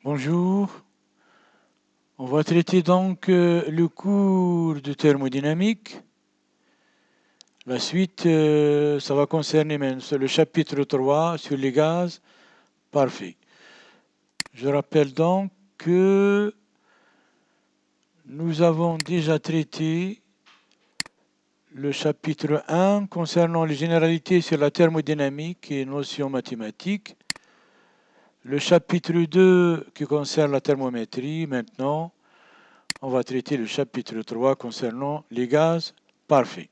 Bonjour, on va traiter donc le cours de thermodynamique. La suite, ça va concerner même le chapitre 3 sur les gaz parfaits. Je rappelle donc que nous avons déjà traité le chapitre 1 concernant les généralités sur la thermodynamique et notions mathématiques. Le chapitre 2 qui concerne la thermométrie. Maintenant, on va traiter le chapitre 3 concernant les gaz parfaits.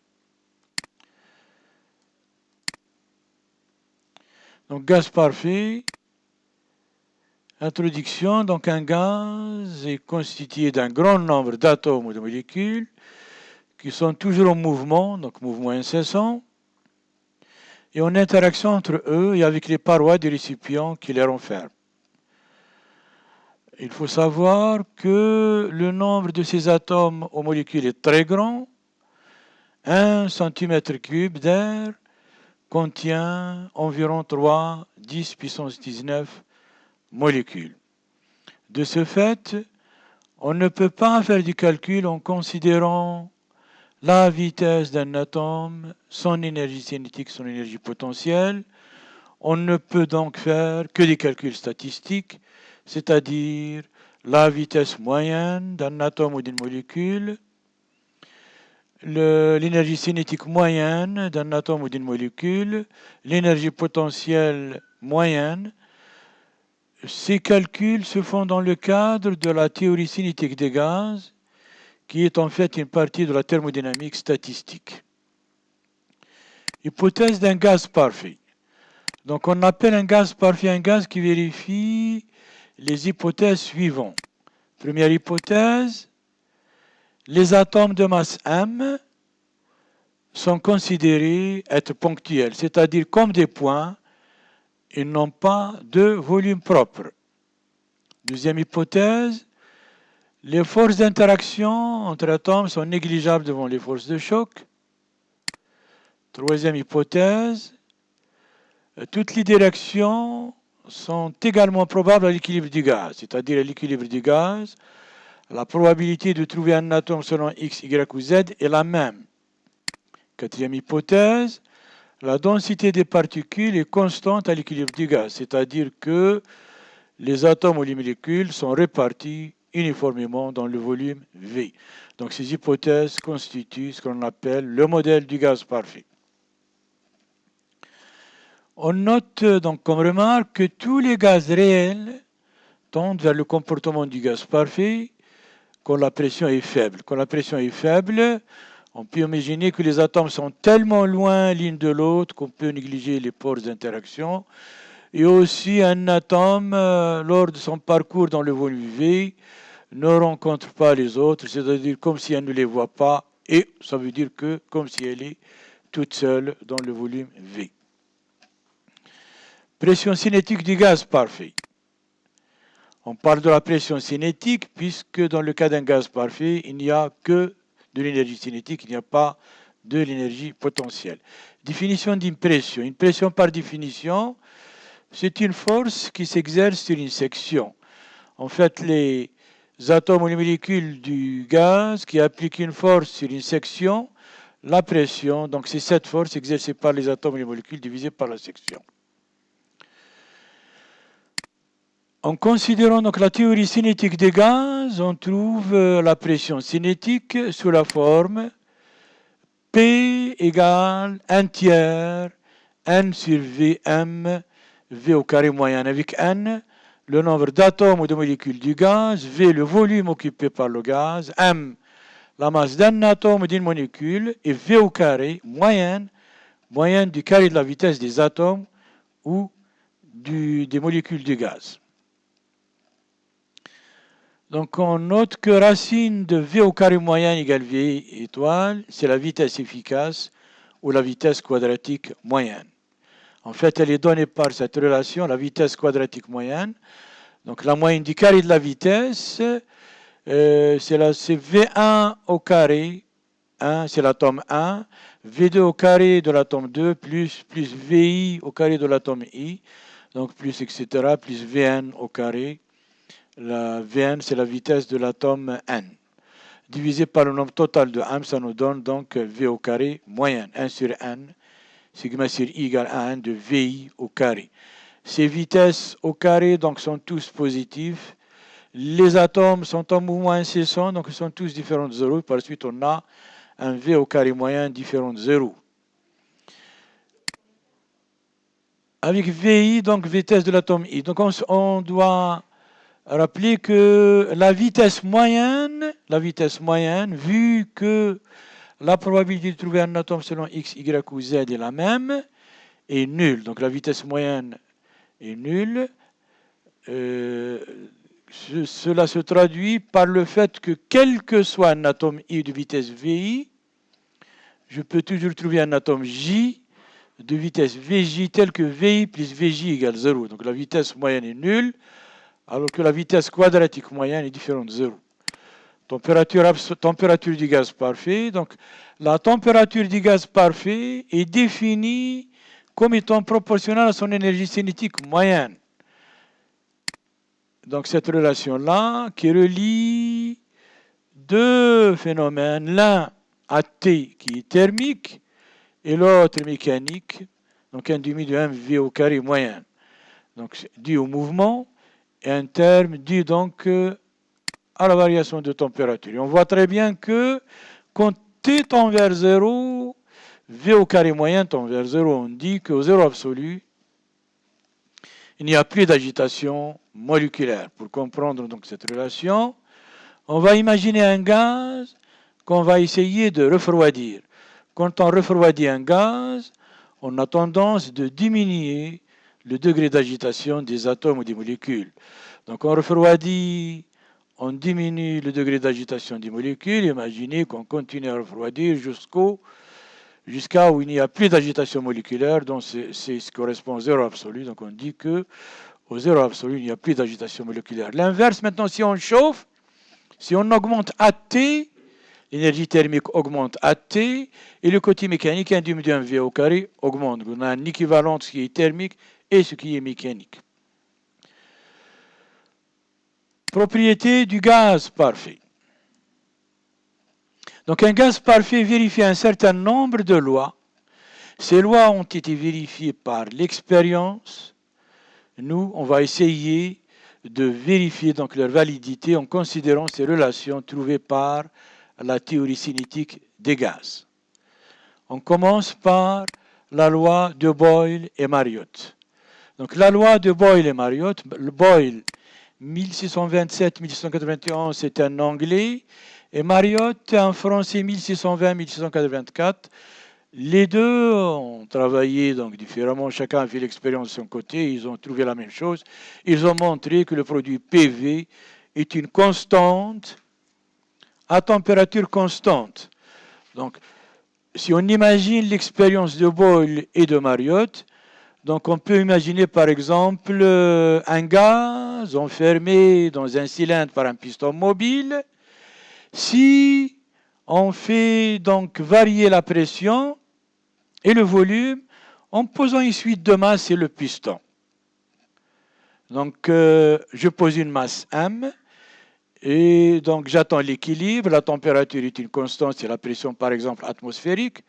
Donc gaz parfait, introduction, donc un gaz est constitué d'un grand nombre d'atomes ou de molécules qui sont toujours en mouvement, donc mouvement incessant, et en interaction entre eux et avec les parois des récipients qui les renferment. Il faut savoir que le nombre de ces atomes aux molécules est très grand. 1 cm3 d'air contient environ 3, 10 puissance 19 molécules. De ce fait, on ne peut pas faire du calcul en considérant la vitesse d'un atome, son énergie cinétique, son énergie potentielle. On ne peut donc faire que des calculs statistiques, c'est-à-dire la vitesse moyenne d'un atome ou d'une molécule, l'énergie cinétique moyenne d'un atome ou d'une molécule, l'énergie potentielle moyenne. Ces calculs se font dans le cadre de la théorie cinétique des gaz, qui est en fait une partie de la thermodynamique statistique. Hypothèse d'un gaz parfait. Donc on appelle un gaz parfait un gaz qui vérifie les hypothèses suivantes. Première hypothèse, les atomes de masse M sont considérés être ponctuels, c'est-à-dire comme des points, ils n'ont pas de volume propre. Deuxième hypothèse, les forces d'interaction entre atomes sont négligeables devant les forces de choc. Troisième hypothèse, toutes les directions sont également probables à l'équilibre du gaz, c'est-à-dire à l'équilibre du gaz, la probabilité de trouver un atome selon X, Y ou Z est la même. Quatrième hypothèse, la densité des particules est constante à l'équilibre du gaz, c'est-à-dire que les atomes ou les molécules sont répartis uniformément dans le volume V. Donc ces hypothèses constituent ce qu'on appelle le modèle du gaz parfait. On note donc comme remarque que tous les gaz réels tendent vers le comportement du gaz parfait quand la pression est faible. Quand la pression est faible, on peut imaginer que les atomes sont tellement loin l'une de l'autre qu'on peut négliger les pores d'interaction. Et aussi un atome, lors de son parcours dans le volume V, ne rencontre pas les autres, c'est-à-dire comme si elle ne les voit pas, et ça veut dire que comme si elle est toute seule dans le volume V. Pression cinétique du gaz parfait. On parle de la pression cinétique puisque dans le cas d'un gaz parfait, il n'y a que de l'énergie cinétique, il n'y a pas de l'énergie potentielle. Définition d'une pression. Une pression par définition, c'est une force qui s'exerce sur une section. En fait, les atomes ou les molécules du gaz qui appliquent une force sur une section, la pression, donc c'est cette force exercée par les atomes et les molécules divisée par la section. En considérant donc la théorie cinétique des gaz, on trouve la pression cinétique sous la forme P égale 1 tiers N sur Vm, V au carré moyen avec N, le nombre d'atomes ou de molécules du gaz, V le volume occupé par le gaz, M la masse d'un atome ou d'une molécule, et V au carré moyenne du carré de la vitesse des atomes ou des molécules du gaz. Donc on note que racine de V au carré moyen égale V étoile, c'est la vitesse efficace ou la vitesse quadratique moyenne. En fait, elle est donnée par cette relation, la vitesse quadratique moyenne. Donc la moyenne du carré de la vitesse, c'est V1 au carré, 1 c'est l'atome 1, V2 au carré de l'atome 2, plus VI au carré de l'atome I, donc plus etc., plus Vn au carré La Vn, c'est la vitesse de l'atome n. Divisé par le nombre total de m, ça nous donne donc V au carré moyenne. 1 sur n, sigma sur I égale 1 de VI au carré. Ces vitesses au carré donc, sont tous positives. Les atomes sont en mouvement incessant, donc ils sont tous différents de 0. Par la suite, on a un V au carré moyen différent de 0. Avec VI, donc vitesse de l'atome I. Donc on doit rappeler que la vitesse moyenne, vu que la probabilité de trouver un atome selon X, Y ou Z est la même, est nulle. Donc la vitesse moyenne est nulle. Cela se traduit par le fait que quel que soit un atome I de vitesse VI, je peux toujours trouver un atome J de vitesse VJ tel que VI plus VJ égale 0. Donc la vitesse moyenne est nulle, alors que la vitesse quadratique moyenne est différente de 0. Température du gaz parfait. Donc la température du gaz parfait est définie comme étant proportionnelle à son énergie cinétique moyenne. Donc cette relation-là qui relie deux phénomènes, l'un à T qui est thermique et l'autre mécanique, donc un demi de mv au carré moyenne. Donc dû au mouvement et un terme dû donc à la variation de température. Et on voit très bien que quand T tend vers 0, V au carré moyen tend vers 0, on dit qu'au zéro absolu, il n'y a plus d'agitation moléculaire. Pour comprendre donc cette relation, on va imaginer un gaz qu'on va essayer de refroidir. Quand on refroidit un gaz, on a tendance de diminuer le degré d'agitation des atomes ou des molécules. Donc on refroidit, on diminue le degré d'agitation des molécules. Imaginez qu'on continue à refroidir jusqu'à où il n'y a plus d'agitation moléculaire, donc c'est ce qui correspond au zéro absolu. Donc on dit que au zéro absolu, il n'y a plus d'agitation moléculaire. L'inverse, maintenant, si on chauffe, si on augmente AT, l'énergie thermique augmente AT, et le côté mécanique, 1 demi de V au carré, augmente. On a un équivalent de ce qui est thermique et ce qui est mécanique. Propriété du gaz parfait. Donc un gaz parfait vérifie un certain nombre de lois. Ces lois ont été vérifiées par l'expérience. Nous, on va essayer de vérifier donc leur validité en considérant ces relations trouvées par la théorie cinétique des gaz. On commence par la loi de Boyle et Mariotte. Donc la loi de Boyle et Mariotte, Boyle 1627-1691, c'est un anglais, et Mariotte un français 1620-1684. Les deux ont travaillé donc différemment, chacun a fait l'expérience de son côté, ils ont trouvé la même chose. Ils ont montré que le produit PV est une constante à température constante. Donc, si on imagine l'expérience de Boyle et de Mariotte, donc on peut imaginer par exemple un gaz enfermé dans un cylindre par un piston mobile. Si on fait donc varier la pression et le volume en posant une suite de masses et le piston. Donc je pose une masse M et donc j'attends l'équilibre. La température est une constante, c'est la pression par exemple atmosphérique.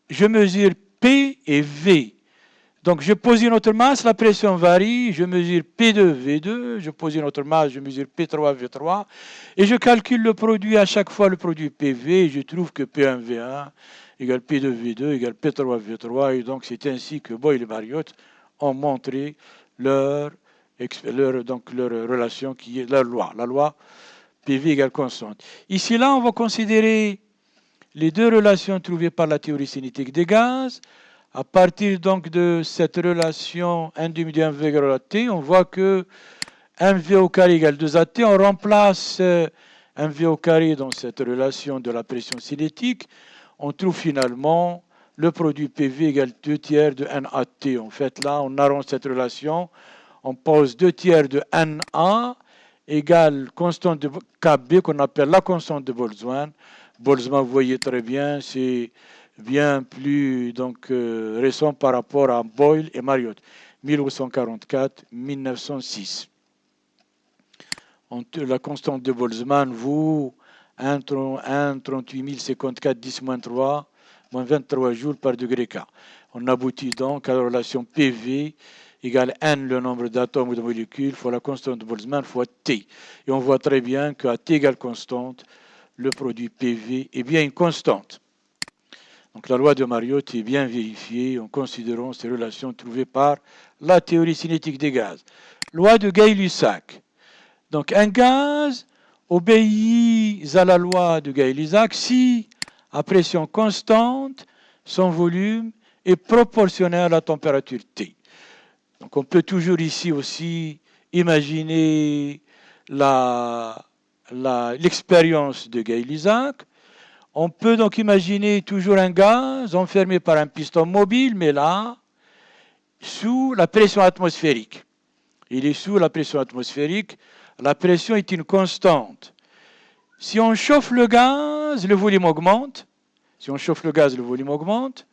Je mesure P et V. Donc je pose une autre masse, la pression varie, je mesure P2, V2, je pose une autre masse, je mesure P3, V3, et je calcule le produit à chaque fois, le produit PV, et je trouve que P1, V1 égale P2, V2 égale P3, V3, et donc c'est ainsi que Boyle et Mariotte ont montré leur relation qui est leur loi, la loi PV égale constante. Ici, là, on va considérer les deux relations trouvées par la théorie cinétique des gaz. À partir donc de cette relation 1 demi de mv égale à t, on voit que mv au carré égale 2at. On remplace mv au carré dans cette relation de la pression cinétique. On trouve finalement le produit PV égale 2 tiers de NAT. En fait, là, on arrange cette relation. On pose 2 tiers de NA égale constante de KB qu'on appelle la constante de Boltzmann. Boltzmann, vous voyez très bien, c'est bien plus donc, récent par rapport à Boyle et Mariotte, 1844-1906. La constante de Boltzmann vaut 1,38 054 10-3 moins 23 joules par degré K. On aboutit donc à la relation PV égale N, le nombre d'atomes ou de molécules, fois la constante de Boltzmann fois T. Et on voit très bien qu'à T égale constante, le produit PV est bien une constante. Donc la loi de Mariotte est bien vérifiée en considérant ces relations trouvées par la théorie cinétique des gaz. Loi de Gay-Lussac. Donc un gaz obéit à la loi de Gay-Lussac si, à pression constante, son volume est proportionnel à la température T. Donc on peut toujours ici aussi imaginer l'expérience de Gay-Lussac. On peut donc imaginer toujours un gaz enfermé par un piston mobile, mais là, sous la pression atmosphérique. Il est sous la pression atmosphérique. La pression est une constante. Si on chauffe le gaz, le volume augmente. Si on chauffe le gaz, le volume augmente.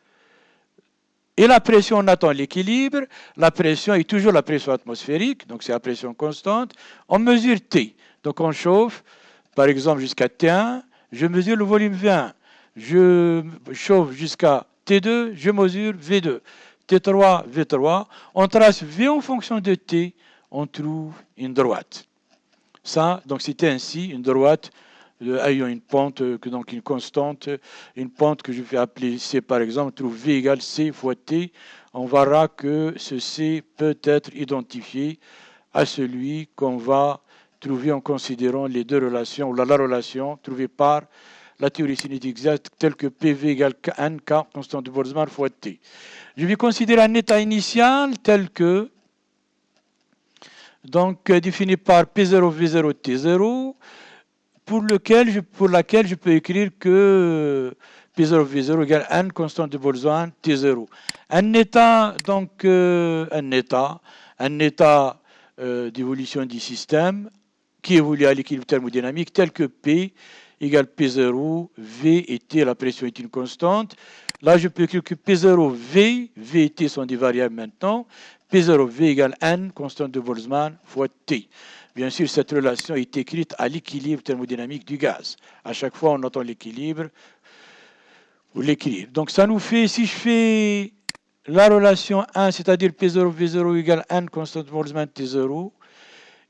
Et la pression, on attend l'équilibre. La pression est toujours la pression atmosphérique, donc c'est la pression constante. On mesure T. Donc on chauffe, par exemple, jusqu'à T1. Je mesure le volume V1. Je chauffe jusqu'à T2, je mesure V2. T3, V3. On trace V en fonction de T, on trouve une droite. Ça, donc c'était ainsi une droite ayant une pente, donc une constante, une pente que je vais appeler C par exemple, on trouve V égale C fois T. On verra que ce C peut être identifié à celui qu'on va trouvé en considérant les deux relations, ou la relation trouvée par la théorie cinétique exacte telle que PV égale NK, constante de Boltzmann fois T. Je vais considérer un état initial tel que, donc défini par P0, V0, T0, pour laquelle je peux écrire que P0, V0 égale N, constante de Boltzmann, T0. Un état, donc, un état d'évolution du système qui évolue à l'équilibre thermodynamique tel que P égale P0, V et T, la pression est une constante. Là, je peux écrire que P0, V et T sont des variables maintenant. P0, V égale N, constante de Boltzmann, fois T. Bien sûr, cette relation est écrite à l'équilibre thermodynamique du gaz. À chaque fois, on entend l'équilibre ou l'équilibre. Donc, ça nous fait, si je fais la relation 1, c'est-à-dire P0, V0 égale N, constante de Boltzmann, T0,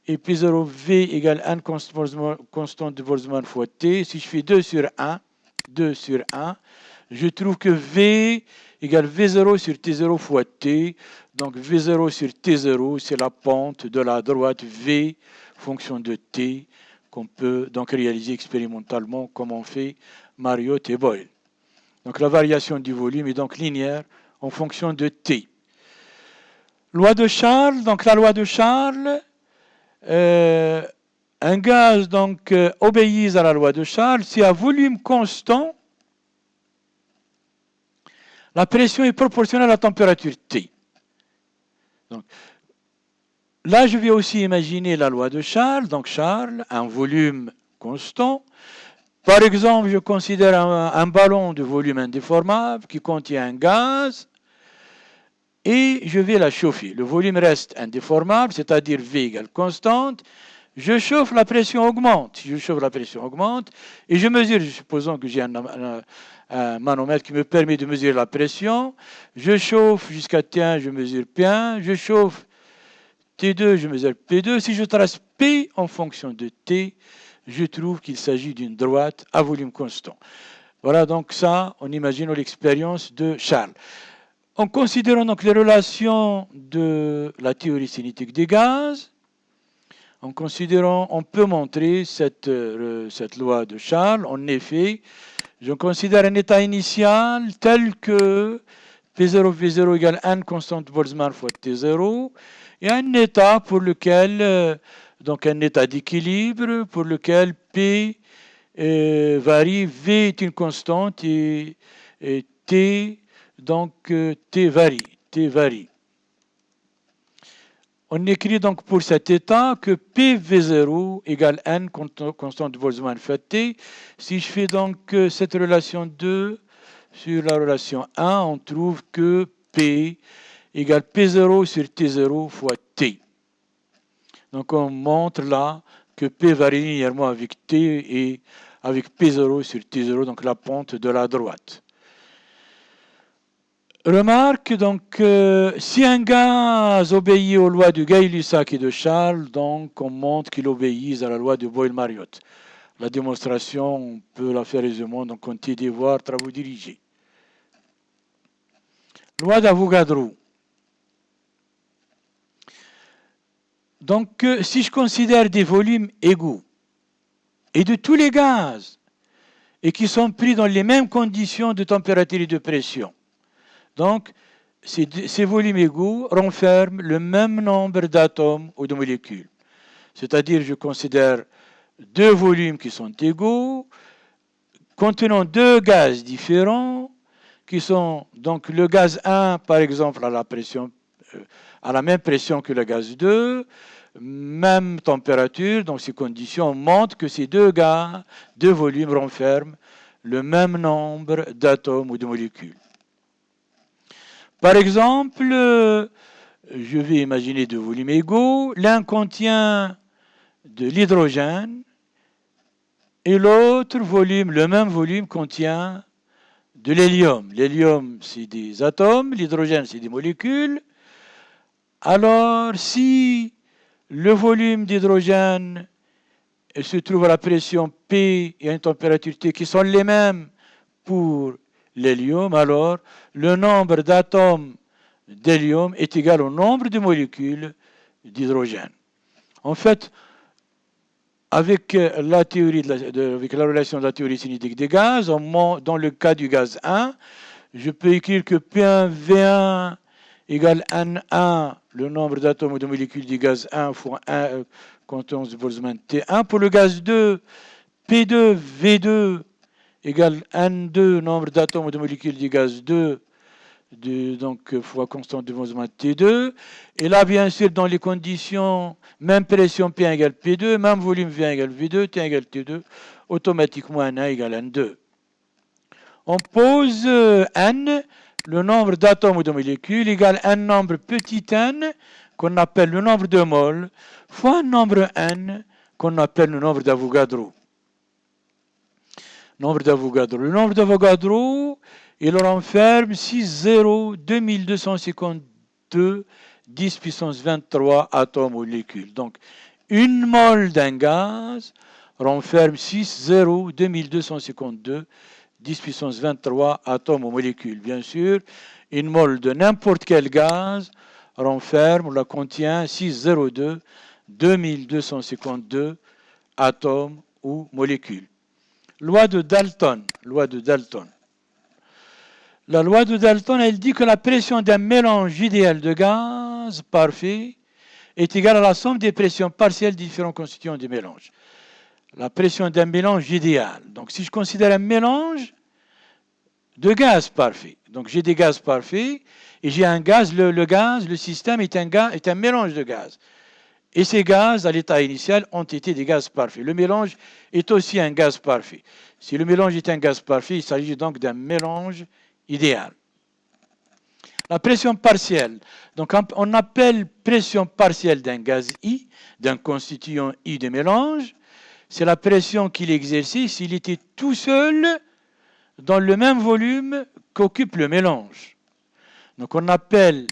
et P0, V égale N constante de Boltzmann fois T. Si je fais 2 sur 1, je trouve que V égale V0 sur T0 fois T. Donc V0 sur T0, c'est la pente de la droite V, fonction de T, qu'on peut donc réaliser expérimentalement comme on fait Mariotte et Boyle. Donc la variation du volume est donc linéaire en fonction de T. Loi de Charles, donc la loi de Charles, un gaz donc obéit à la loi de Charles. Si à volume constant, la pression est proportionnelle à la température T. Donc, là, je vais aussi imaginer la loi de Charles. Donc Charles, un volume constant. Par exemple, je considère un ballon de volume indéformable qui contient un gaz et je vais la chauffer. Le volume reste indéformable, c'est-à-dire V égale constante. Je chauffe, la pression augmente. Si je chauffe, la pression augmente. Et je mesure, supposons que j'ai un manomètre qui me permet de mesurer la pression. Je chauffe jusqu'à T1, je mesure P1. Je chauffe T2, je mesure P2. Si je trace P en fonction de T, je trouve qu'il s'agit d'une droite à volume constant. Voilà donc ça, on imagine l'expérience de Charles. En considérant donc les relations de la théorie cinétique des gaz, en considérant, on peut montrer cette loi de Charles. En effet, je considère un état initial tel que P0, V0 égale N constante de Boltzmann fois T0, et un état pour lequel, donc un état d'équilibre pour lequel P varie, V est une constante et T, donc T varie. On écrit donc pour cet état que PV0 égale N constante de Boltzmann fois T. Si je fais donc cette relation 2 sur la relation 1, on trouve que P égale P0 sur T0 fois T. Donc on montre là que P varie linéairement avec T et avec P0 sur T0, donc la pente de la droite. Remarque, donc, si un gaz obéit aux lois de Gay-Lussac et de Charles, donc on montre qu'il obéit à la loi de Boyle-Mariotte. La démonstration, on peut la faire aisément, donc on compter devoirs, travaux dirigés. Loi d'Avogadro. Donc, si je considère des volumes égaux et de tous les gaz et qui sont pris dans les mêmes conditions de température et de pression, donc ces volumes égaux renferment le même nombre d'atomes ou de molécules. C'est-à-dire, je considère deux volumes qui sont égaux, contenant deux gaz différents, qui sont donc le gaz 1, par exemple, à la même pression que le gaz 2, même température, donc ces conditions montrent que ces deux volumes renferment le même nombre d'atomes ou de molécules. Par exemple, je vais imaginer deux volumes égaux. L'un contient de l'hydrogène et l'autre volume, le même volume, contient de l'hélium. L'hélium, c'est des atomes, l'hydrogène, c'est des molécules. Alors, si le volume d'hydrogène se trouve à la pression P et à une température T qui sont les mêmes pour l'hélium, alors le nombre d'atomes d'hélium est égal au nombre de molécules d'hydrogène. En fait, avec la théorie avec la relation de la théorie cinétique des gaz, dans le cas du gaz 1, je peux écrire que P1V1 égale N1, le nombre d'atomes ou de molécules du gaz 1 fois 1 constance de Boltzmann T1. Pour le gaz 2, P2V2 égale N2, nombre d'atomes ou de molécules du gaz 2, donc fois constante de Boltzmann T2. Et là, bien sûr, dans les conditions, même pression P1 égale P2, même volume V1 égale V2, T1 égale T2, automatiquement N1 égale N2. On pose N, le nombre d'atomes ou de molécules, égale un nombre petit n, qu'on appelle le nombre de moles, fois un nombre n, qu'on appelle le nombre d'Avogadro. Le nombre d'Avogadro, il renferme 6,02252 10 puissance 23 atomes ou molécules. Donc, une mole d'un gaz renferme 6,02252 10 puissance 23 atomes ou molécules. Bien sûr, une mole de n'importe quel gaz renferme ou la contient 6,02 2252 atomes ou molécules. Loi de Dalton. La loi de Dalton, elle dit que la pression d'un mélange idéal de gaz parfait est égale à la somme des pressions partielles des différents constituants du mélange. La pression d'un mélange idéal. Donc, si je considère un mélange de gaz parfait, donc j'ai des gaz parfaits et j'ai un gaz, le système est un mélange de gaz. Et ces gaz, à l'état initial, ont été des gaz parfaits. Le mélange est aussi un gaz parfait. Si le mélange est un gaz parfait, il s'agit donc d'un mélange idéal. La pression partielle. Donc, on appelle pression partielle d'un gaz I, d'un constituant I de mélange. C'est la pression qu'il exerçait s'il était tout seul dans le même volume qu'occupe le mélange. Donc, on appelle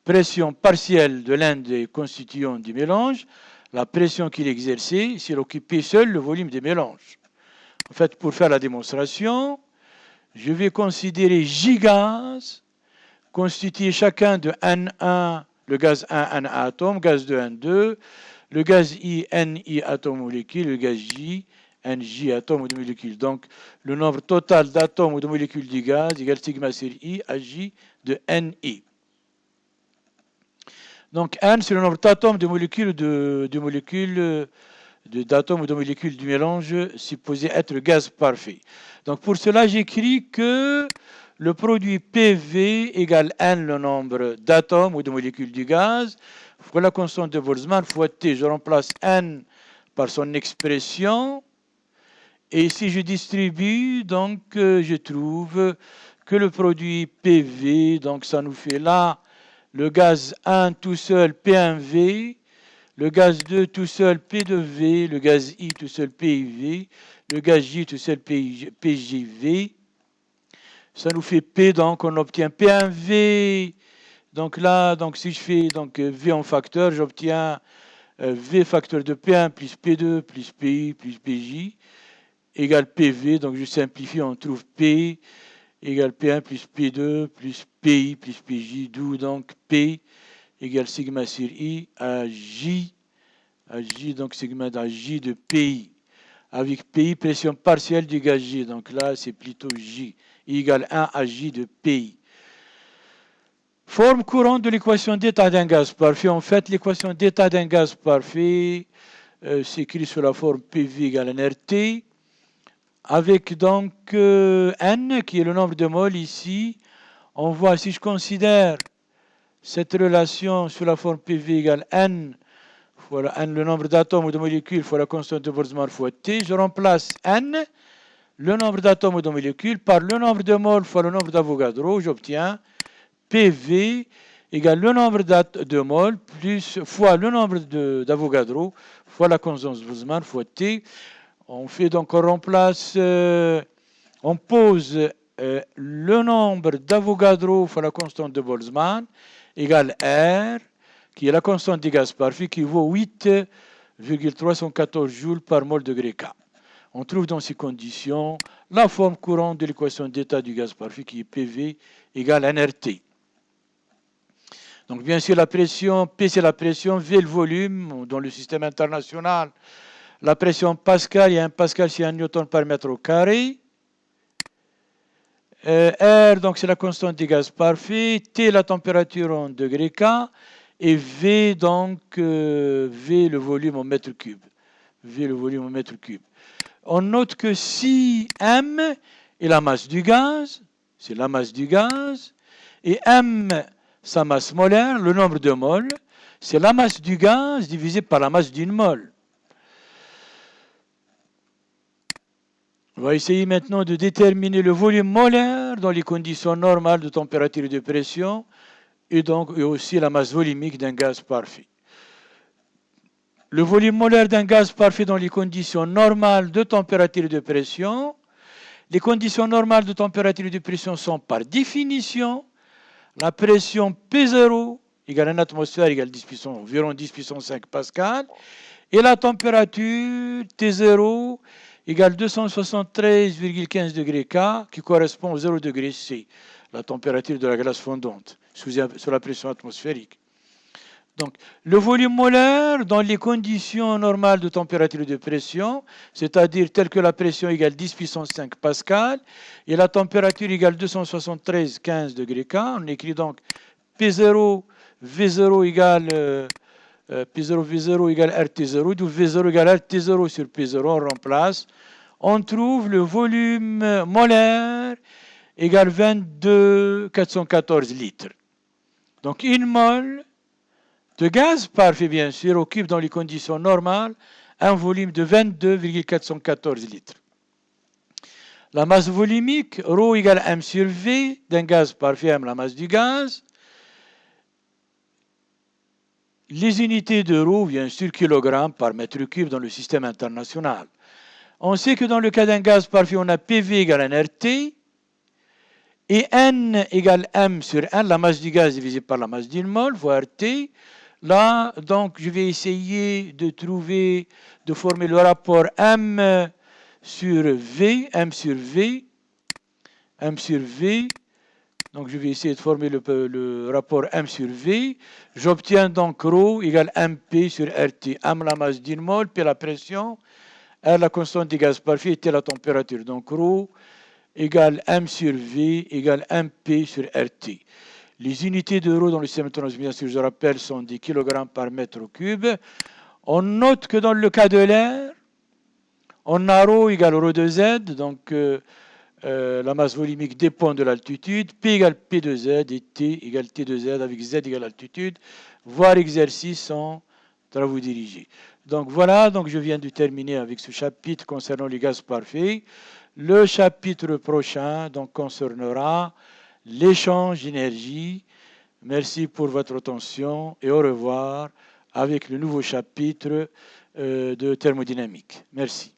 pression partielle de l'un des constituants du mélange la pression qu'il exerçait s'il occupait seul le volume des mélanges. En fait, pour faire la démonstration, je vais considérer J gaz constitué chacun de N1, le gaz 1, N1 atome, gaz 2, N2, le gaz I, NI atome molécule, le gaz J, NJ atome ou de molécules. Donc, le nombre total d'atomes ou de molécules du gaz égale sigma sur I à J de NI. Donc, N, c'est le nombre d'atomes de molécules d'atomes ou de molécules du mélange supposé être le gaz parfait. Donc, pour cela, j'écris que le produit PV égale N, le nombre d'atomes ou de molécules du gaz, fois la constante de Boltzmann fois T. Je remplace N par son expression. Et si je distribue, donc, je trouve que le produit PV, donc ça nous fait là, le gaz 1 tout seul, P1V, le gaz 2 tout seul P de V, le gaz I tout seul PIV, le gaz J tout seul PJV. Ça nous fait P, donc on obtient P1V. Donc là, donc si je fais donc V en facteur, j'obtiens V facteur de P1 plus P2 plus PI plus PJ égale PV. Donc je simplifie, on trouve P égale P1 plus P2 plus PI plus PJ, d'où donc P égale sigma sur I à J, donc sigma à J de PI. Avec PI, pression partielle du gaz J. Donc là, c'est plutôt J. I égale 1 à J de PI. Forme courante de l'équation d'état d'un gaz parfait. En fait, l'équation d'état d'un gaz parfait s'écrit sous la forme PV égale nRT, avec donc N, qui est le nombre de moles ici. On voit, si je considère cette relation sous la forme PV égale N, voilà, N, le nombre d'atomes ou de molécules fois la constante de Boltzmann fois T, je remplace N, le nombre d'atomes ou de molécules, par le nombre de moles fois le nombre d'Avogadro, j'obtiens PV égale le nombre de moles plus fois le nombre d'Avogadro fois la constante de Boltzmann fois T. On fait donc, on remplace, on pose le nombre d'Avogadro fois la constante de Boltzmann égale R, qui est la constante du gaz parfait, qui vaut 8,314 joules par mol de K. On trouve dans ces conditions la forme courante de l'équation d'état du gaz parfait, qui est PV égale nRT. Donc bien sûr, la pression, P c'est la pression, V le volume dans le système international. La pression Pascal, il y a un Pascal, c'est 1 newton par mètre au carré. R, donc c'est la constante du gaz parfait. T, la température en degrés K. Et V, donc, V le volume en mètre cube. V le volume en mètre cube. On note que si M est la masse du gaz, c'est la masse du gaz, et M, sa masse molaire, le nombre de moles, c'est la masse du gaz divisé par la masse d'une mole. On va essayer maintenant de déterminer le volume molaire dans les conditions normales de température et de pression, et donc aussi la masse volumique d'un gaz parfait. Le volume molaire d'un gaz parfait dans les conditions normales de température et de pression. Les conditions normales de température et de pression sont par définition la pression P0 égale 1 atmosphère égale 10 puissance, environ 10 puissance 5 pascal, et la température T0 égale 273,15 degrés K, qui correspond au 0 degré C, la température de la glace fondante, sous la pression atmosphérique. Donc, le volume molaire dans les conditions normales de température et de pression, c'est-à-dire tel que la pression égale 10 puissance 5 pascal et la température égale 273,15 degrés K, on écrit donc P0, V0 égale P0, V0 égale RT0, d'où V0 égale RT0 sur P0, on remplace. On trouve le volume molaire égale 22,414 litres. Donc, une mole de gaz parfait, bien sûr, occupe dans les conditions normales un volume de 22,414 litres. La masse volumique, ρ égale M sur V, d'un gaz parfait, M la masse du gaz. Les unités de ρ, bien sûr, kilogrammes par mètre cube dans le système international. On sait que dans le cas d'un gaz parfait, on a PV égale nRT, et N égale M sur N, la masse du gaz divisée par la masse d'une mole, fois RT. Là, donc, je vais essayer de trouver, de former le rapport M sur V, M sur V, M sur V. Donc, je vais essayer de former le rapport M sur V. J'obtiens donc ρ égale MP sur RT. M la masse d'une mole, P la pression, R la constante du gaz parfait et T la température. Donc, ρ égale M sur V égale MP sur RT. Les unités de ρ dans le système international, bien sûr, je rappelle, sont des kilogrammes par mètre cube. On note que dans le cas de l'air, on a ρ égale ρ de Z, donc la masse volumique dépend de l'altitude, P égale P de Z et T égale T de Z avec Z égale altitude, voir exercice en travaux dirigés. Donc voilà, donc je viens de terminer avec ce chapitre concernant les gaz parfaits. Le chapitre prochain donc concernera l'échange d'énergie. Merci pour votre attention et au revoir. avec le nouveau chapitre de thermodynamique. Merci.